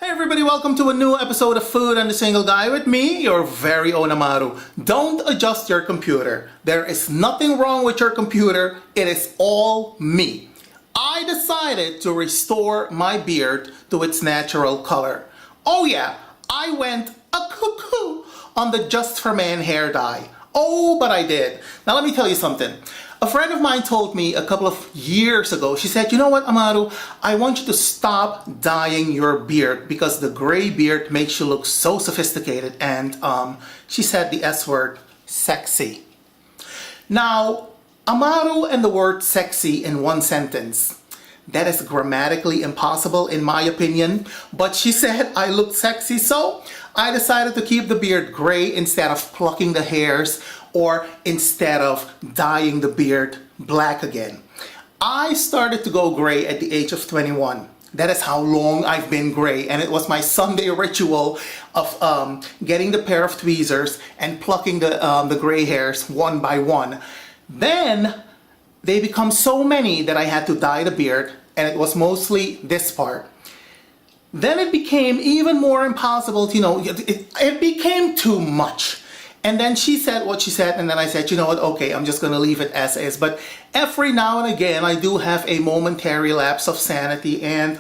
Hey everybody, welcome to a new episode of Food and the Single Guy with me, your very own AMARU. Don't adjust your computer. There is nothing wrong with your computer. It is all me. I decided to restore my beard to its natural color. Oh yeah, I went a cuckoo on the Just for Man hair dye. Oh, but I did. Now let me tell you something. A friend of mine told me a couple of years ago, she said, you know what, AMARU, I want you to stop dyeing your beard because the gray beard makes you look so sophisticated and, she said the S word, sexy. Now, AMARU and the word sexy in one sentence, that is grammatically impossible in my opinion, but she said I looked sexy, so I decided to keep the beard gray instead of plucking the hairs or instead of dyeing the beard black again. I started to go gray at the age of 21. That is how long I've been gray, and it was my Sunday ritual of getting the pair of tweezers and plucking the gray hairs one by one. Then they become so many that I had to dye the beard, and it was mostly this part. Then it became even more impossible to, it became too much. And then she said what she said, and then I said, you know what, okay, I'm just gonna leave it as is. But every now and again, I do have a momentary lapse of sanity and,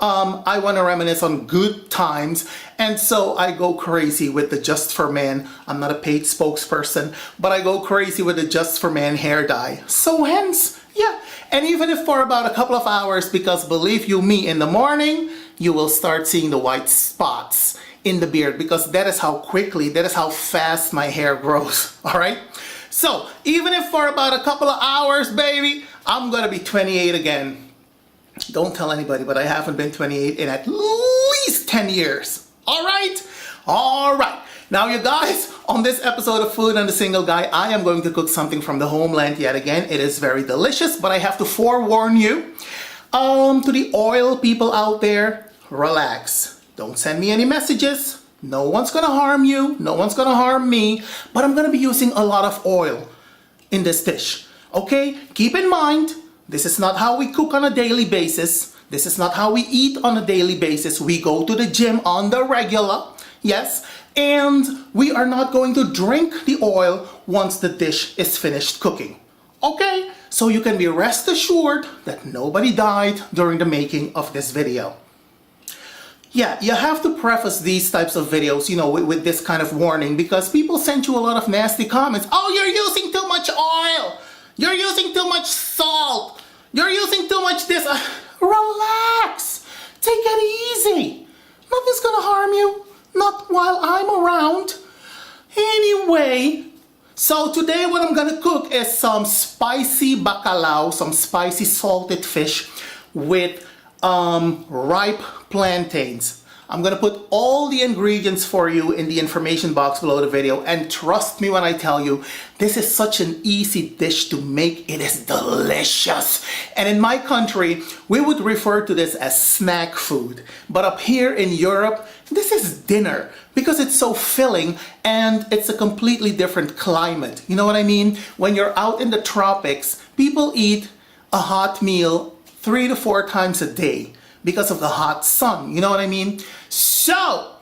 I wanna reminisce on good times. And so I go crazy with the Just for Man. I'm not a paid spokesperson, but I go crazy with the Just for Man hair dye. So hence, yeah. And even if for about a couple of hours, because believe you me, in the morning, you will start seeing the white spots in the beard because that is how quickly, that is how fast my hair grows, all right? So even if for about a couple of hours, baby, I'm gonna be 28 again. Don't tell anybody, but I haven't been 28 in at least 10 years, all right? All right. Now you guys, on this episode of Food and the Single Guy, I am going to cook something from the homeland yet again. It is very delicious, but I have to forewarn you, to the oil people out there, relax. Don't send me any messages. No one's gonna harm you. No one's gonna harm me. But I'm gonna be using a lot of oil in this dish. Okay? Keep in mind, this is not how we cook on a daily basis. This is not how we eat on a daily basis. We go to the gym on the regular. Yes? And we are not going to drink the oil once the dish is finished cooking. Okay? So you can be rest assured that nobody died during the making of this video. Yeah, you have to preface these types of videos, with this kind of warning because people send you a lot of nasty comments. Oh, you're using too much oil. You're using too much salt. You're using too much this. Relax. Take it easy. Nothing's gonna harm you. Not while I'm around. Anyway, so today what I'm gonna cook is some spicy bacalao, some spicy salted fish with ripe plantains. I'm gonna put all the ingredients for you in the information box below the video, and trust me when I tell you, this is such an easy dish to make. It is delicious. And in my country, we would refer to this as snack food. But up here in Europe, this is dinner because it's so filling and it's a completely different climate. You know what I mean? When you're out in the tropics, people eat a hot meal 3 to 4 times a day because of the hot sun, you know what I mean? So,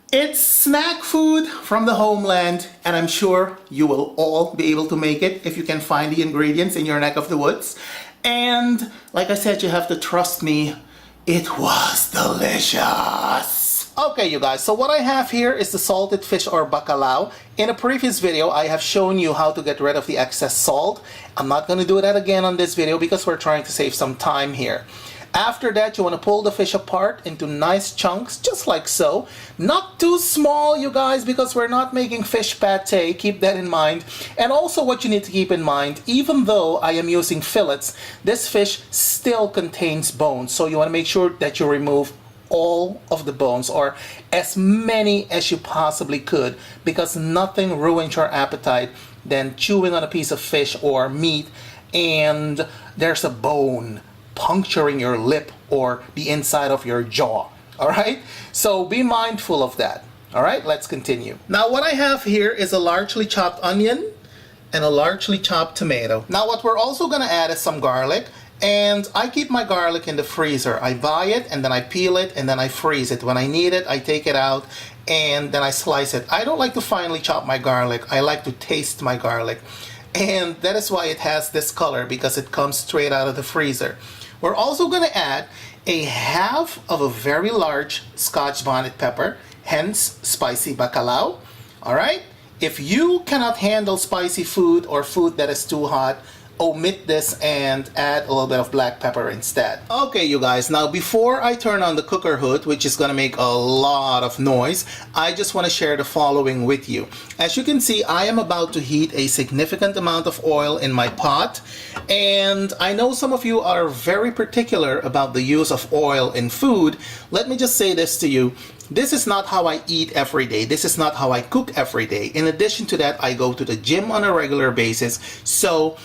it's snack food from the homeland, and I'm sure you will all be able to make it if you can find the ingredients in your neck of the woods. And like I said, you have to trust me, it was delicious. Okay, you guys, so what I have here is the salted fish or bacalao. In a previous video, I have shown you how to get rid of the excess salt. I'm not going to do that again on this video because we're trying to save some time here. After that, you want to pull the fish apart into nice chunks, just like so. Not too small, you guys, because we're not making fish pate. Keep that in mind. And also what you need to keep in mind, even though I am using fillets, this fish still contains bones. So you want to make sure that you remove all of the bones, or as many as you possibly could, because nothing ruins your appetite than chewing on a piece of fish or meat and there's a bone puncturing your lip or the inside of your jaw. All right, so be mindful of that. All right, let's continue. Now what I have here is a largely chopped onion and a largely chopped tomato. Now what we're also gonna add is some garlic And I keep my garlic in the freezer. I buy it and then I peel it and then I freeze it. When I need it, I take it out and then I slice it. I don't like to finely chop my garlic. I like to taste my garlic. And that is why it has this color, because it comes straight out of the freezer. We're also going to add a half of a very large Scotch Bonnet pepper, hence spicy bacalao. All right? If you cannot handle spicy food or food that is too hot, omit this and add a little bit of black pepper instead. Okay, you guys, now before I turn on the cooker hood, which is gonna make a lot of noise, I just want to share the following with you. As you can see, I am about to heat a significant amount of oil in my pot, and I know some of you are very particular about the use of oil in food. Let me just say this to you. This is not how I eat every day. This is not how I cook every day. In addition to that, I go to the gym on a regular basis. So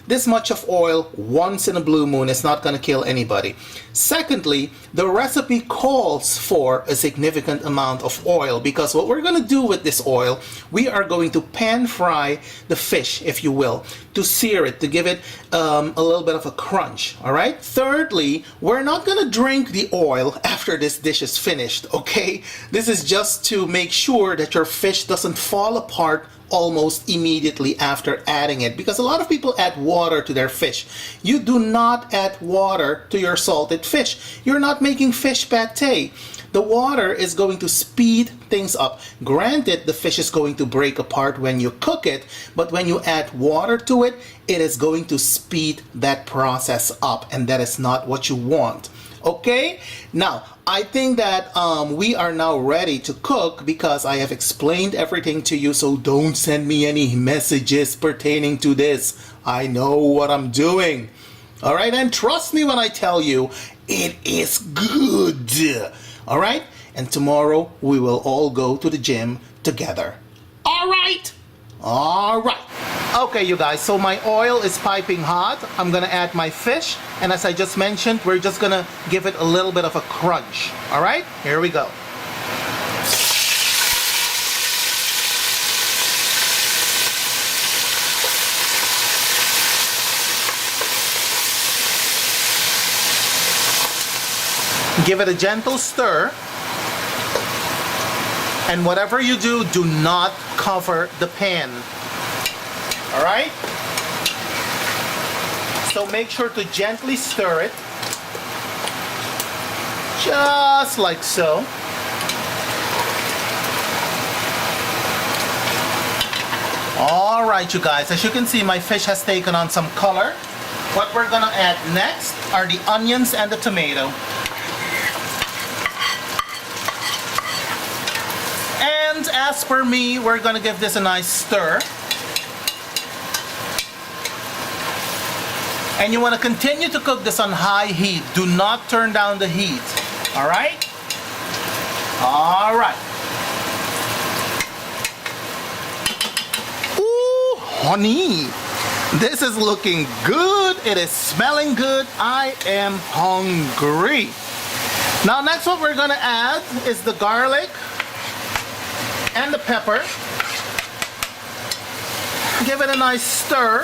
this much of oil once in a blue moon is not going to kill anybody. Secondly, the recipe calls for a significant amount of oil, because what we're going to do with this oil, we are going to pan fry the fish, if you will, to sear it, to give it a little bit of a crunch. All right. Thirdly, we're not going to drink the oil after this dish is finished. Okay, this is just to make sure that your fish doesn't fall apart almost immediately after adding it, because a lot of people add water to their fish. You do not add water to your salted fish. You're not making fish pate. The water is going to speed things up. Granted, the fish is going to break apart when you cook it, but when you add water to it, it is going to speed that process up, and that is not what you want. Okay, now I think that we are now ready to cook, because I have explained everything to you, so don't send me any messages pertaining to this. I know what I'm doing. All right, and trust me when I tell you, it is good. All right, and tomorrow we will all go to the gym together. All right. All right. Okay, you guys, so my oil is piping hot. I'm gonna add my fish, and as I just mentioned, we're just gonna give it a little bit of a crunch. All right, here we go. Give it a gentle stir. And whatever you do, do not cover the pan. All right? So make sure to gently stir it. Just like so. All right, you guys, as you can see, my fish has taken on some color. What we're gonna add next are the onions and the tomato. And as per me, we're gonna give this a nice stir. And you want to continue to cook this on high heat. Do not turn down the heat. All right? All right. Ooh, honey. This is looking good. It is smelling good. I am hungry. Now, next what we're going to add is the garlic and the pepper. Give it a nice stir.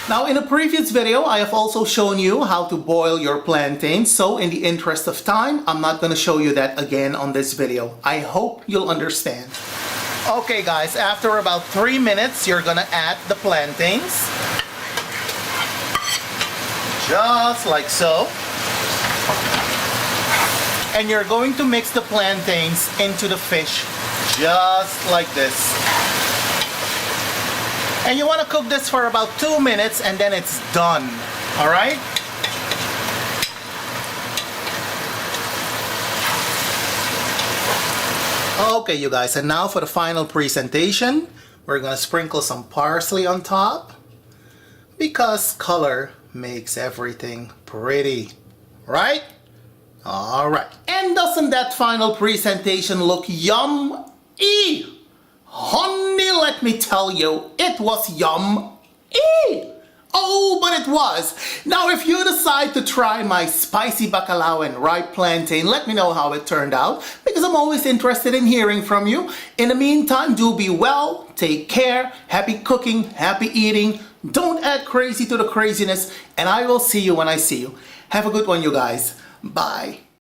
Now, in a previous video, I have also shown you how to boil your plantains, so in the interest of time, I'm not going to show you that again on this video. I hope you'll understand. Okay guys, after about 3 minutes, you're going to add the plantains. Just like so. And you're going to mix the plantains into the fish, just like this. And you want to cook this for about 2 minutes and then it's done. All right? Okay, you guys, and now for the final presentation, we're going to sprinkle some parsley on top, because color makes everything pretty, right? All right. And doesn't that final presentation look yum-y? Honey, let me tell you, it was yum-y. Oh, but it was. Now, if you decide to try my spicy bacalao and ripe plantain, let me know how it turned out, because I'm always interested in hearing from you. In the meantime, do be well, take care, happy cooking, happy eating. Don't add crazy to the craziness, and I will see you when I see you. Have a good one, you guys. Bye.